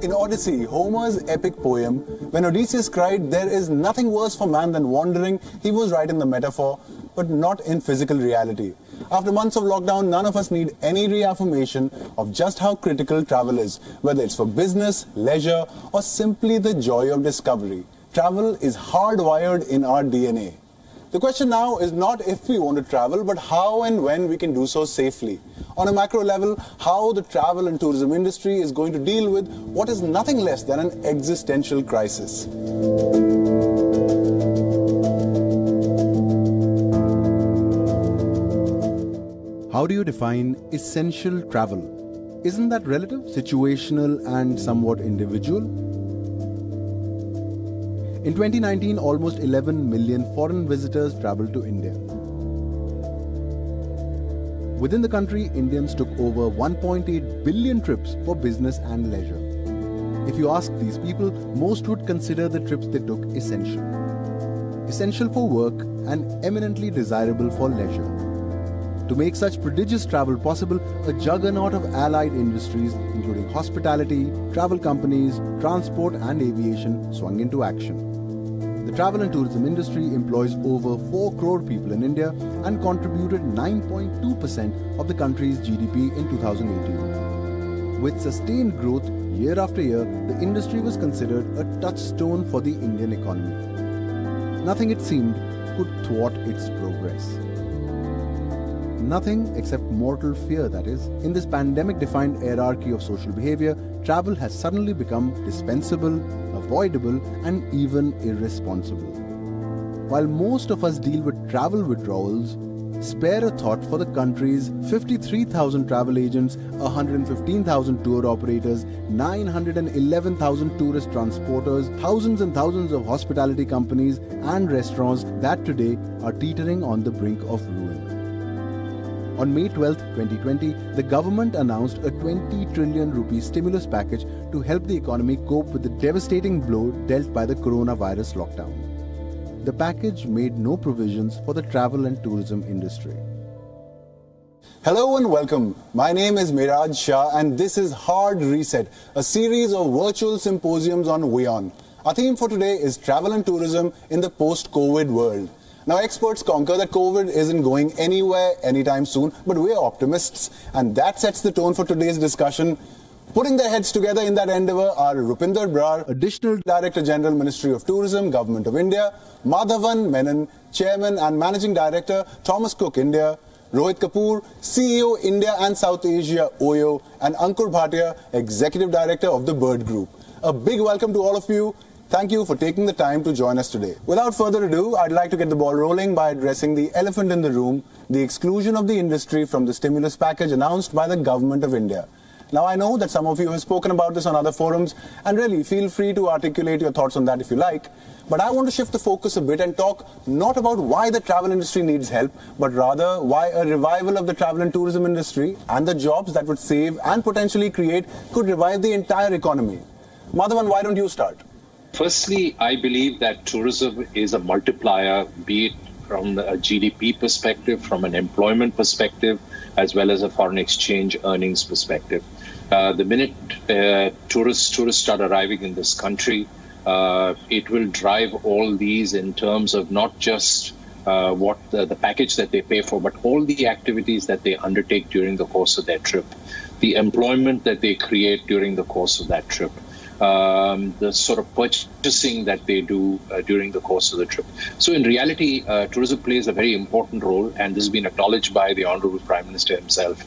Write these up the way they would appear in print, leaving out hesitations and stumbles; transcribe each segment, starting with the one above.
In Odyssey, Homer's epic poem, when Odysseus cried, "There is nothing worse for man than wandering," he was right in the metaphor, but not in physical reality. After months of lockdown, none of us need any reaffirmation of just how critical travel is, whether it's for business, leisure, or simply the joy of discovery. Travel is hardwired in our DNA. The question now is not if we want to travel, but how and when we can do so safely. On a macro level, how the travel and tourism industry is going to deal with what is nothing less than an existential crisis. How do you define essential travel? Isn't that relative, situational, and somewhat individual? In 2019, almost 11 million foreign visitors traveled to India. Within the country, Indians took over 1.8 billion trips for business and leisure. If you ask these people, most would consider the trips they took essential. Essential for work and eminently desirable for leisure. To make such prodigious travel possible, a juggernaut of allied industries, including hospitality, travel companies, transport and aviation, swung into action. The travel and tourism industry employs over 4 crore people in India and contributed 9.2% of the country's GDP in 2018. With sustained growth year after year, the industry was considered a touchstone for the Indian economy. Nothing, it seemed, could thwart its progress. Nothing except mortal fear, that is. In this pandemic-defined hierarchy of social behavior, travel has suddenly become dispensable, avoidable, and even irresponsible. While most of us deal with travel withdrawals, spare a thought for the country's 53,000 travel agents, 115,000 tour operators, 911,000 tourist transporters, thousands and thousands of hospitality companies and restaurants that today are teetering on the brink of ruin. On May 12, 2020, the government announced a 20 trillion rupee stimulus package to help the economy cope with the devastating blow dealt by the coronavirus lockdown. The package made no provisions for the travel and tourism industry. Hello and welcome. My name is Miraj Shah and this is Hard Reset, a series of virtual symposiums on WION. Our theme for today is travel and tourism in the post-COVID world. Now, experts concur that COVID isn't going anywhere anytime soon, but we are optimists, and that sets the tone for today's discussion. Putting their heads together in that endeavour are Rupinder Brar, Additional Director General, Ministry of Tourism, Government of India; Madhavan Menon, Chairman and Managing Director, Thomas Cook India; Rohit Kapoor, CEO, India and South Asia, OYO; and Ankur Bhatia, Executive Director of the Bird Group. A big welcome to all of you. Thank you for taking the time to join us today. Without further ado, I'd like to get the ball rolling by addressing the elephant in the room, the exclusion of the industry from the stimulus package announced by the Government of India. Now, I know that some of you have spoken about this on other forums, and really feel free to articulate your thoughts on that if you like. But I want to shift the focus a bit and talk not about why the travel industry needs help, but rather why a revival of the travel and tourism industry and the jobs that would save and potentially create could revive the entire economy. Madhavan, why don't you start? Firstly, I believe that tourism is a multiplier, be it from a GDP perspective, from an employment perspective, as well as a foreign exchange earnings perspective. The minute tourists start arriving in this country, it will drive all these in terms of not just what the package that they pay for, but all the activities that they undertake during the course of their trip, the employment that they create during the course of that trip. The sort of purchasing that they do during the course of the trip. So in reality, tourism plays a very important role, and this has been acknowledged by the Honorable Prime Minister himself.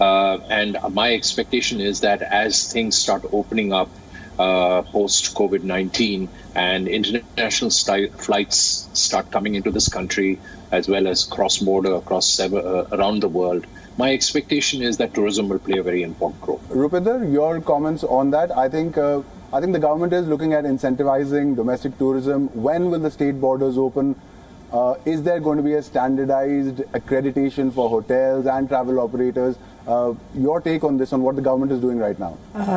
And my expectation is that as things start opening up post-COVID-19 and international flights start coming into this country, as well as cross-border around the world, my expectation is that tourism will play a very important role. Rupinder, your comments on that? I think the government is looking at incentivizing domestic tourism. When will the state borders open? Is there going to be a standardized accreditation for hotels and travel operators? Your take on this, on what the government is doing right now?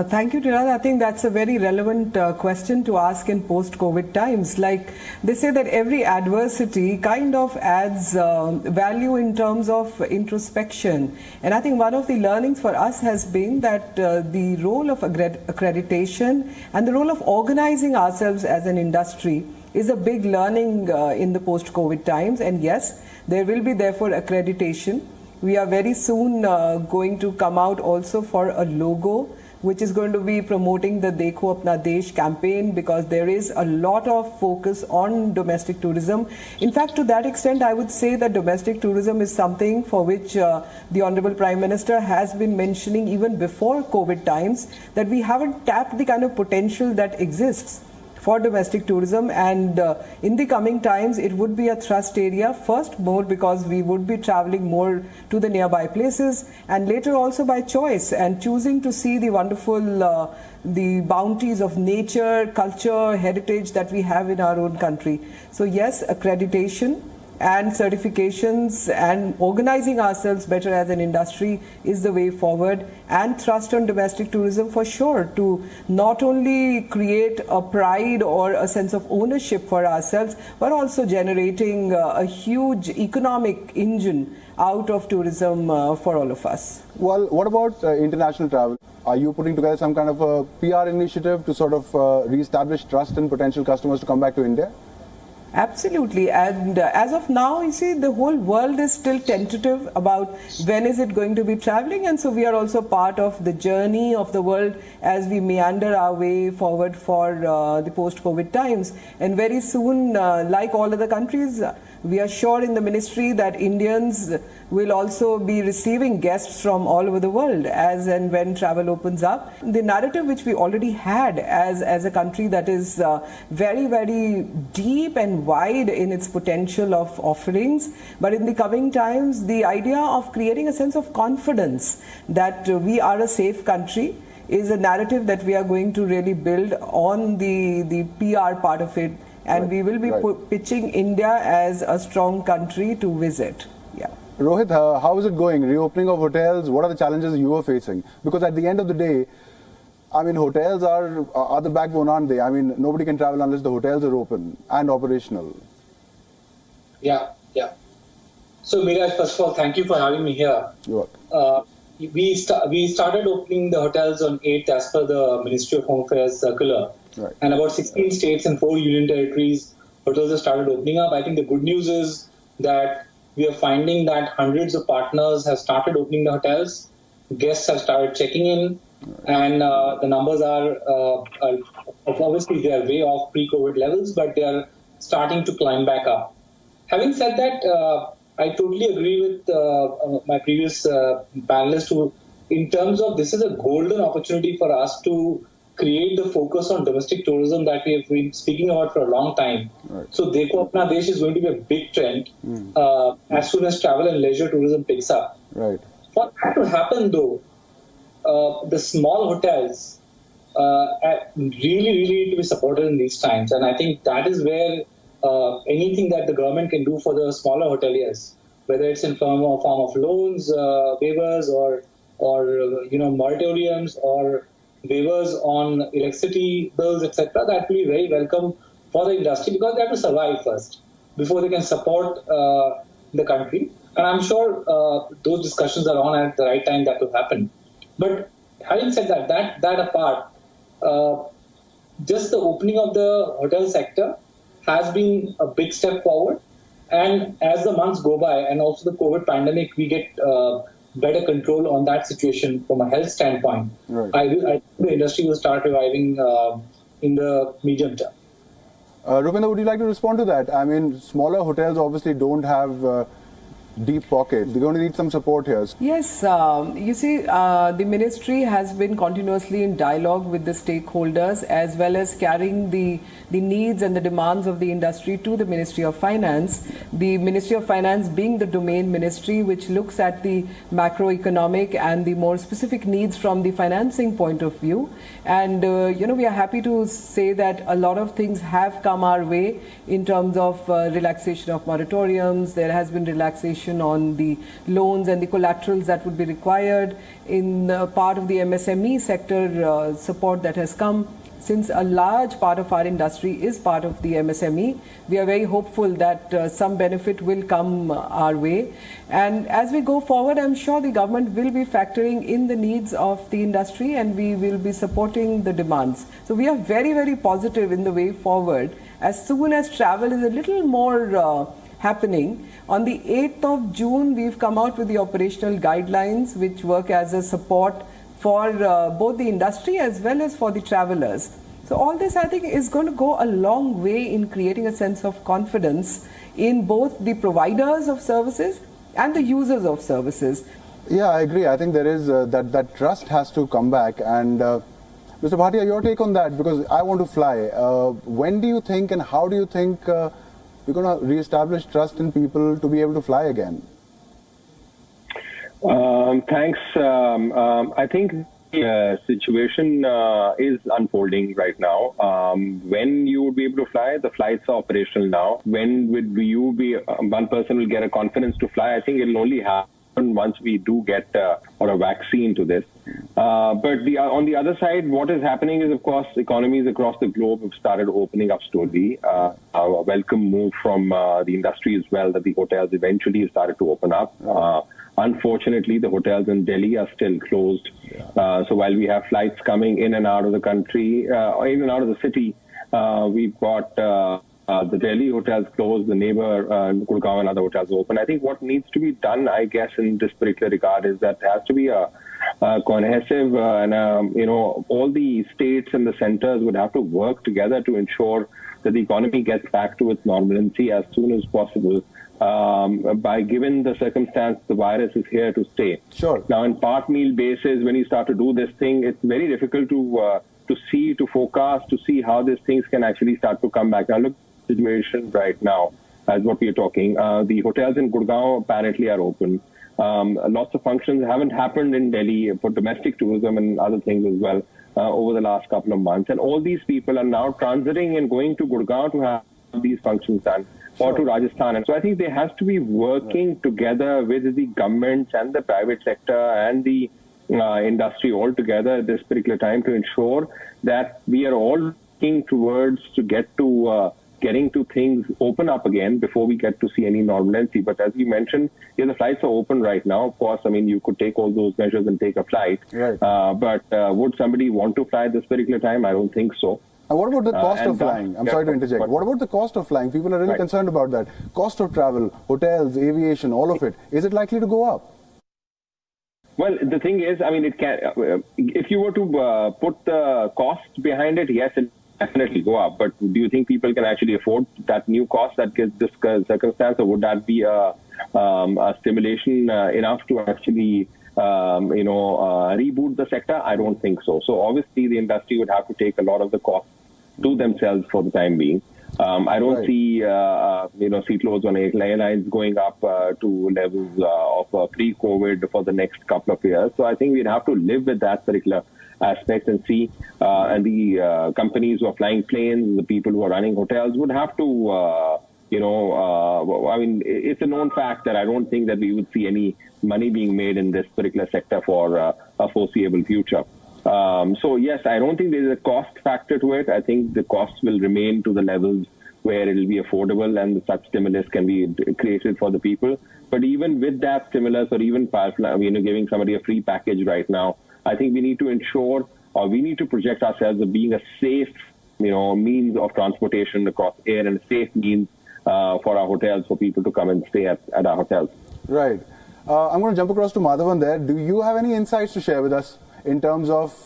Thank you, Tirad. I think that's a very relevant question to ask in post-COVID times. Like they say that every adversity kind of adds value in terms of introspection. And I think one of the learnings for us has been that the role of accreditation and the role of organizing ourselves as an industry is a big learning in the post-COVID times. And yes, there will be therefore accreditation. We are very soon going to come out also for a logo which is going to be promoting the Dekho Apna Desh campaign, because there is a lot of focus on domestic tourism. In fact, to that extent, I would say that domestic tourism is something for which the Honorable Prime Minister has been mentioning even before COVID times, that we haven't tapped the kind of potential that exists for domestic tourism, and in the coming times it would be a thrust area, first more because we would be traveling more to the nearby places, and later also by choice and choosing to see the wonderful the bounties of nature, culture, heritage that we have in our own country. So yes, accreditation and certifications and organizing ourselves better as an industry is the way forward, and thrust on domestic tourism for sure, to not only create a pride or a sense of ownership for ourselves, but also generating a huge economic engine out of tourism for all of us. Well, what about international travel? Are you putting together some kind of a PR initiative to sort of re-establish trust in potential customers to come back to India? Absolutely, and as of now, you see, the whole world is still tentative about when is it going to be traveling, and so we are also part of the journey of the world as we meander our way forward for the post-COVID times. And very soon, like all other countries, we are sure in the ministry that Indians will also be receiving guests from all over the world as and when travel opens up. The narrative which we already had as a country that is very, very deep and wide in its potential of offerings, but in the coming times, the idea of creating a sense of confidence that we are a safe country is a narrative that we are going to really build on the PR part of it. And we will be pitching India as a strong country to visit. Yeah. Rohit, how is it going? Reopening of hotels, what are the challenges you are facing? Because at the end of the day, I mean, hotels are the backbone, aren't they? I mean, nobody can travel unless the hotels are open and operational. Yeah. So, Miraj, first of all, thank you for having me here. You're welcome. We started opening the hotels on 8th as per the Ministry of Home Affairs circular. Right. And about 16 states and 4 union territories, hotels have started opening up. I think the good news is that we are finding that hundreds of partners have started opening the hotels. Guests have started checking in, and the numbers are obviously they are way off pre-COVID levels, but they are starting to climb back up. Having said that, I totally agree with my previous panelist who, in terms of this is a golden opportunity for us to create the focus on domestic tourism that we have been speaking about for a long time. Right. So Dekho Apna Desh is going to be a big trend as soon as travel and leisure tourism picks up. Right. For that to happen though, the small hotels really need to be supported in these times. And I think that is where anything that the government can do for the smaller hoteliers, whether it's in form of loans, waivers, or moratoriums, or waivers on electricity bills, etc., that will be very welcome for the industry, because they have to survive first before they can support the country. And I'm sure those discussions are on at the right time that will happen. But having said that apart, just the opening of the hotel sector has been a big step forward. And as the months go by, and also the COVID pandemic, we get better control on that situation from a health standpoint. Right. I think the industry will start reviving in the medium term. Rupinder, would you like to respond to that? I mean, smaller hotels obviously don't have deep pocket. They're going to need some support here. Yes, you see, the ministry has been continuously in dialogue with the stakeholders as well as carrying the needs and the demands of the industry to the Ministry of Finance. The Ministry of Finance being the domain ministry which looks at the macroeconomic and the more specific needs from the financing point of view. And, we are happy to say that a lot of things have come our way in terms of relaxation of moratoriums. There has been relaxation on the loans and the collaterals that would be required in part of the MSME sector support that has come. Since a large part of our industry is part of the MSME, we are very hopeful that some benefit will come our way. And as we go forward, I'm sure the government will be factoring in the needs of the industry and we will be supporting the demands. So we are very, very positive in the way forward. As soon as travel is a little more happening, on the 8th of June, we've come out with the operational guidelines which work as a support for both the industry as well as for the travelers. So all this, I think, is going to go a long way in creating a sense of confidence in both the providers of services and the users of services. Yeah, I agree. I think there is that trust has to come back. And Mr. Bhatia, your take on that, because I want to fly. When do you think and how do you think we're going to re-establish trust in people to be able to fly again? Thanks. I think the situation is unfolding right now. When you would be able to fly, the flights are operational now. When would you be, one person will get a confidence to fly? I think it will only happen once we do get a vaccine to this. But on the other side, what is happening is, of course, economies across the globe have started opening up slowly. A welcome move from the industry as well, that the hotels eventually have started to open up. Unfortunately, the hotels in Delhi are still closed. So while we have flights coming in and out of the country, or in and out of the city, we've got the Delhi hotels closed, the neighbor Gurgaon and other hotels open. I think what needs to be done, I guess, in this particular regard is that there has to be a cohesive and, all the states and the centers would have to work together to ensure that the economy gets back to its normalcy as soon as possible. By given the circumstance, the virus is here to stay. Sure. Now, in part meal basis, when you start to do this thing, it's very difficult to forecast, to see how these things can actually start to come back. Now, look at the situation right now, as what we are talking. The hotels in Gurgaon apparently are open. Lots of functions haven't happened in Delhi for domestic tourism and other things as well over the last couple of months. And all these people are now transiting and going to Gurgaon to have these functions done. Or to Rajasthan. And so I think there has to be working together with the governments and the private sector and the industry all together at this particular time to ensure that we are all working towards to get to getting to things open up again before we get to see any normalcy. But as you mentioned, the flights are open right now. Of course, I mean, you could take all those measures and take a flight. Right. But would somebody want to fly at this particular time? I don't think so. And what about the cost of flying? I'm sorry to interject. What about the cost of flying? People are really concerned about that. Cost of travel, hotels, aviation, all of it. Is it likely to go up? Well, the thing is, I mean, it can. If you were to put the cost behind it, yes, it definitely go up. But do you think people can actually afford that new cost that gives this circumstance, or would that be a stimulation enough to actually reboot the sector? I don't think so. So obviously, the industry would have to take a lot of the cost to themselves for the time being. I don't see, seat loads on airlines going up to levels of pre-COVID for the next couple of years. So I think we'd have to live with that particular aspect and see. And the companies who are flying planes, the people who are running hotels would have to, I mean, it's a known fact that I don't think that we would see any money being made in this particular sector for a foreseeable future. So, yes, I don't think there's a cost factor to it. I think the costs will remain to the levels where it will be affordable and such stimulus can be created for the people. But even with that stimulus or even giving somebody a free package right now, I think we need to ensure or we need to project ourselves as being a safe, means of transportation across air and a safe means for our hotels, for people to come and stay at our hotels. Right. I'm going to jump across to Madhavan there. Do you have any insights to share with us in terms of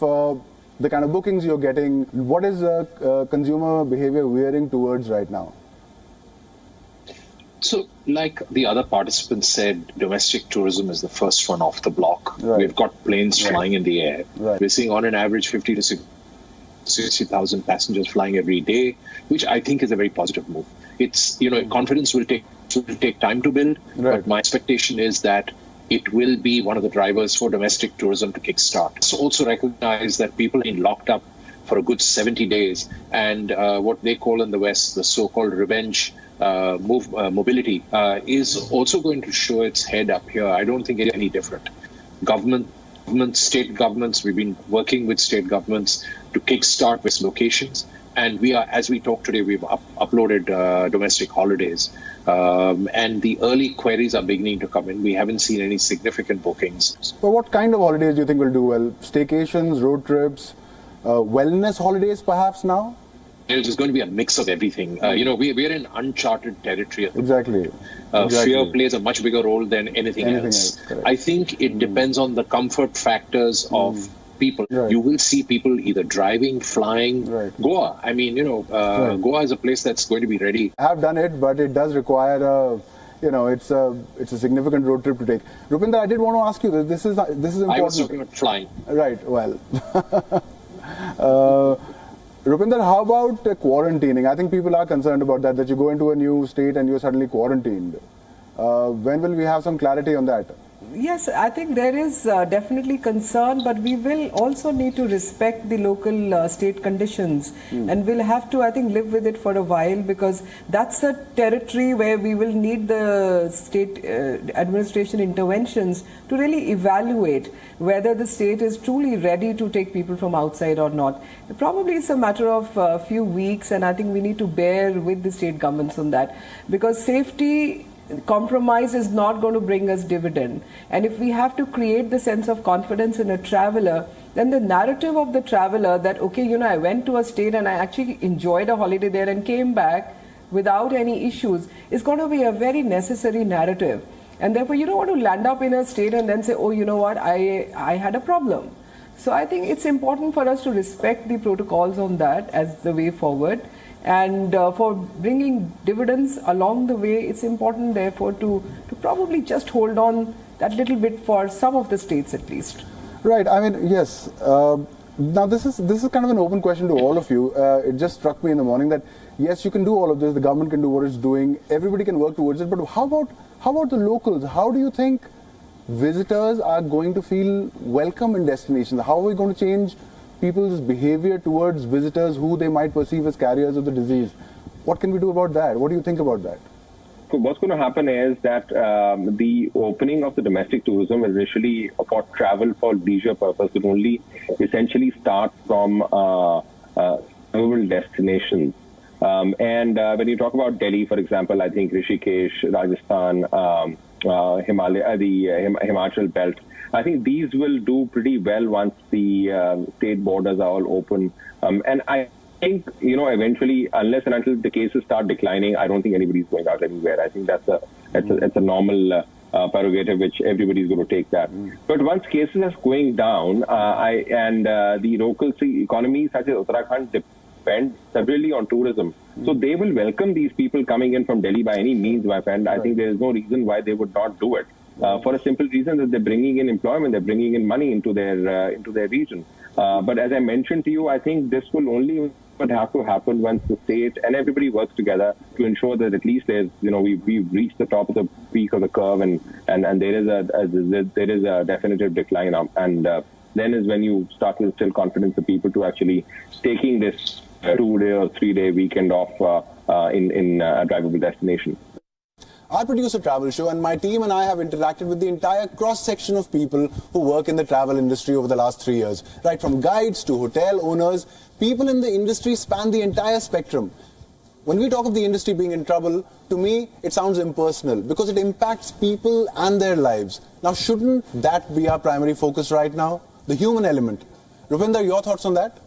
the kind of bookings you're getting? What is consumer behavior veering towards right now? So, like the other participants said, domestic tourism is the first one off the block. Right. We've got planes flying in the air. Right. We're seeing on an average 50 to 60,000 passengers flying every day, which I think is a very positive move. It's, confidence will take time to build, but my expectation is that it will be one of the drivers for domestic tourism to kickstart. So also recognize that people have been locked up for a good 70 days, and what they call in the West the so-called revenge mobility is also going to show its head up here. I don't think it's any different. State governments, we've been working with state governments to kickstart with locations. And we are, as we talk today, we've uploaded domestic holidays. And the early queries are beginning to come in. We haven't seen any significant bookings. But what kind of holidays do you think will do well? Staycations, road trips, wellness holidays perhaps now? There's going to be a mix of everything. We're in uncharted territory. Exactly. Fear plays a much bigger role than anything else. I think it depends on the comfort factors of people. Right. You will see people either driving, flying. Right. Goa. I mean, Goa is a place that's going to be ready. I have done it, but it does require it's a significant road trip to take. Rupinder, I did want to ask you this. This is important. I was talking about flying. Right. Well. Rupinder, how about quarantining? I think people are concerned about that you go into a new state and you're suddenly quarantined. When will we have some clarity on that? Yes, I think there is definitely concern, but we will also need to respect the local state conditions, and we'll have to, I think, live with it for a while, because that's a territory where we will need the state administration interventions to really evaluate whether the state is truly ready to take people from outside or not. Probably it's a matter of a few weeks, and I think we need to bear with the state governments on that, because safety compromise is not going to bring us dividend. And if we have to create the sense of confidence in a traveler, then the narrative of the traveler that, okay, I went to a state and I actually enjoyed a holiday there and came back without any issues, is going to be a very necessary narrative. And therefore, you don't want to land up in a state and then say, oh, you know what, I had a problem. So I think it's important for us to respect the protocols on that as the way forward. And for bringing dividends along the way, it's important, therefore, to probably just hold on that little bit for some of the states at least. Right. I mean, yes. Now, this is kind of an open question to all of you. It just struck me in the morning that, yes, you can do all of this. The government can do what it's doing. Everybody can work towards it. But how about the locals? How do you think visitors are going to feel welcome in destinations? How are we going to change people's behavior towards visitors who they might perceive as carriers of the disease? What can we do about that? What do you think about that? So what's going to happen is that the opening of the domestic tourism initially for travel for leisure purpose will only essentially start from travel destinations. And when you talk about Delhi, for example, I think Rishikesh, Rajasthan, Himalaya, the Himachal belt, I think these will do pretty well once the state borders are all open. And I think, eventually, unless and until the cases start declining, I don't think anybody's going out anywhere. I think that's a normal prerogative which everybody's going to take that. But once cases are going down, the local economies such as Uttarakhand depend severely on tourism. So they will welcome these people coming in from Delhi by any means, my friend. I think there is no reason why they would not do it. For a simple reason that they're bringing in employment, they're bringing in money into their region. But as I mentioned to you, I think this will only have to happen once the state and everybody works together to ensure that at least there's, we've reached the top of the peak of the curve, and there is a definitive decline, and then is when you start to instill confidence in people to actually taking this 2-day or 3-day weekend off in a drivable destination. I produce a travel show, and my team and I have interacted with the entire cross-section of people who work in the travel industry over the last 3 years. Right from guides to hotel owners, people in the industry span the entire spectrum. When we talk of the industry being in trouble, to me, it sounds impersonal because it impacts people and their lives. Now, shouldn't that be our primary focus right now? The human element. Rupinder, your thoughts on that?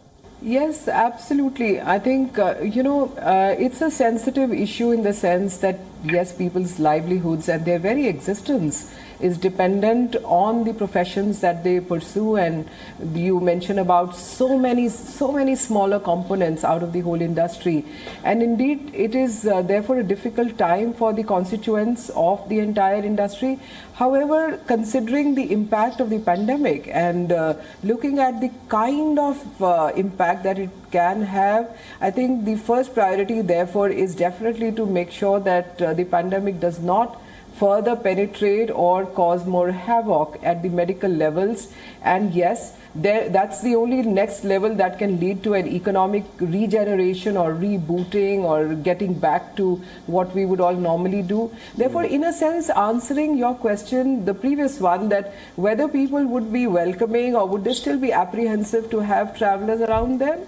Yes, absolutely. I think, it's a sensitive issue in the sense that, yes, people's livelihoods and their very existence is dependent on the professions that they pursue. And you mentioned about so many smaller components out of the whole industry. And indeed, it is therefore a difficult time for the constituents of the entire industry. However, considering the impact of the pandemic and looking at the kind of impact that it can have, I think the first priority therefore is definitely to make sure that the pandemic does not further penetrate or cause more havoc at the medical levels. And yes, that's the only next level that can lead to an economic regeneration or rebooting or getting back to what we would all normally do. Therefore, in a sense, answering your question, the previous one, that whether people would be welcoming or would they still be apprehensive to have travelers around them?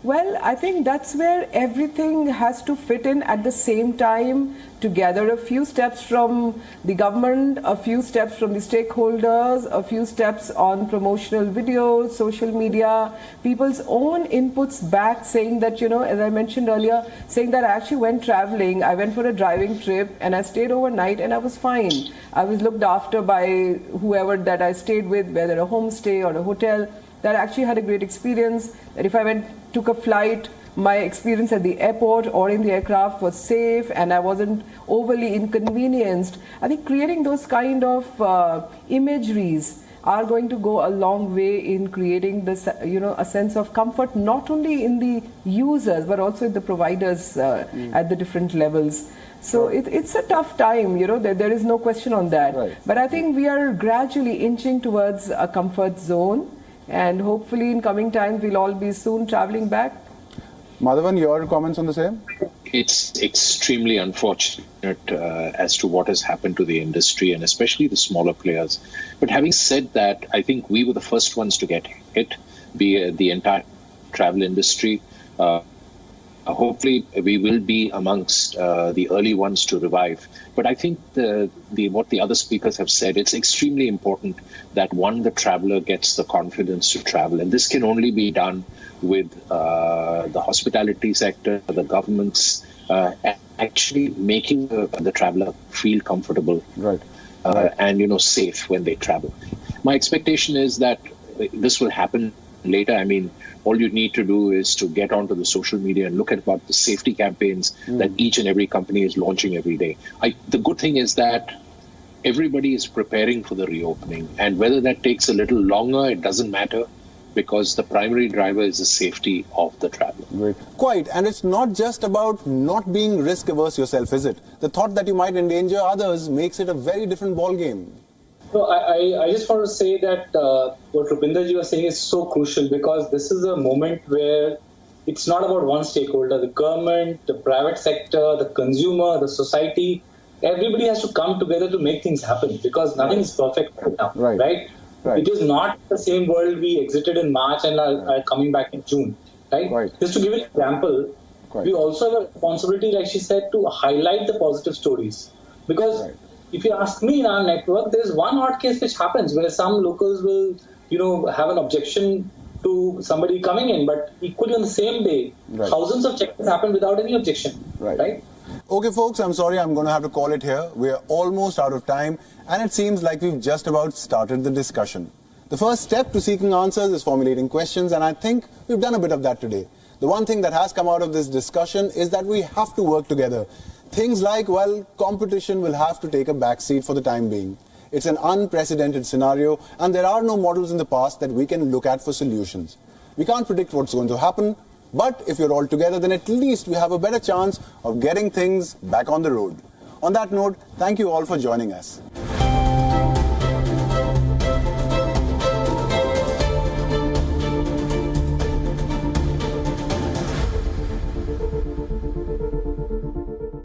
Well, I think that's where everything has to fit in at the same time together. A few steps from the government, a few steps from the stakeholders, a few steps on promotional videos, social media, people's own inputs back saying that, as I mentioned earlier, saying that I actually went traveling, I went for a driving trip and I stayed overnight and I was fine. I was looked after by whoever that I stayed with, whether a homestay or a hotel, that I actually had a great experience, that if I took a flight, my experience at the airport or in the aircraft was safe and I wasn't overly inconvenienced. I think creating those kind of imageries are going to go a long way in creating this, a sense of comfort, not only in the users, but also in the providers at the different levels. So it's a tough time, there is no question on that. Right. But I think we are gradually inching towards a comfort zone. And hopefully in coming times, we'll all be soon traveling back. Madhavan, your comments on the same? It's extremely unfortunate as to what has happened to the industry and especially the smaller players. But having said that, I think we were the first ones to get hit, the entire travel industry. Hopefully, we will be amongst the early ones to revive. But I think what the other speakers have said, it's extremely important that, one, the traveler gets the confidence to travel. And this can only be done with the hospitality sector, the governments, actually making the traveler feel comfortable and safe when they travel. My expectation is that this will happen later. I mean, all you need to do is to get onto the social media and look at what the safety campaigns that each and every company is launching every day. The good thing is that everybody is preparing for the reopening, and whether that takes a little longer, it doesn't matter, because the primary driver is the safety of the traveler. Great. Quite. And it's not just about not being risk averse yourself, is it? The thought that you might endanger others makes it a very different ball game. So I just want to say that what Rupinderji was saying is so crucial, because this is a moment where it's not about one stakeholder, the government, the private sector, the consumer, the society. Everybody has to come together to make things happen, because nothing is perfect right now. Right? It is not the same world we exited in March and are coming back in June. Right? Just to give an example, we also have a responsibility, like she said, to highlight the positive stories. Because if you ask me, in our network, there is one odd case which happens where some locals will, have an objection to somebody coming in, but equally on the same day, thousands of check-ins happen without any objection. Right? Okay, folks, I'm sorry, I'm going to have to call it here. We're almost out of time, and it seems like we've just about started the discussion. The first step to seeking answers is formulating questions, and I think we've done a bit of that today. The one thing that has come out of this discussion is that we have to work together. Things like, competition will have to take a backseat for the time being. It's an unprecedented scenario, and there are no models in the past that we can look at for solutions. We can't predict what's going to happen, but if you're all together, then at least we have a better chance of getting things back on the road. On that note, thank you all for joining us.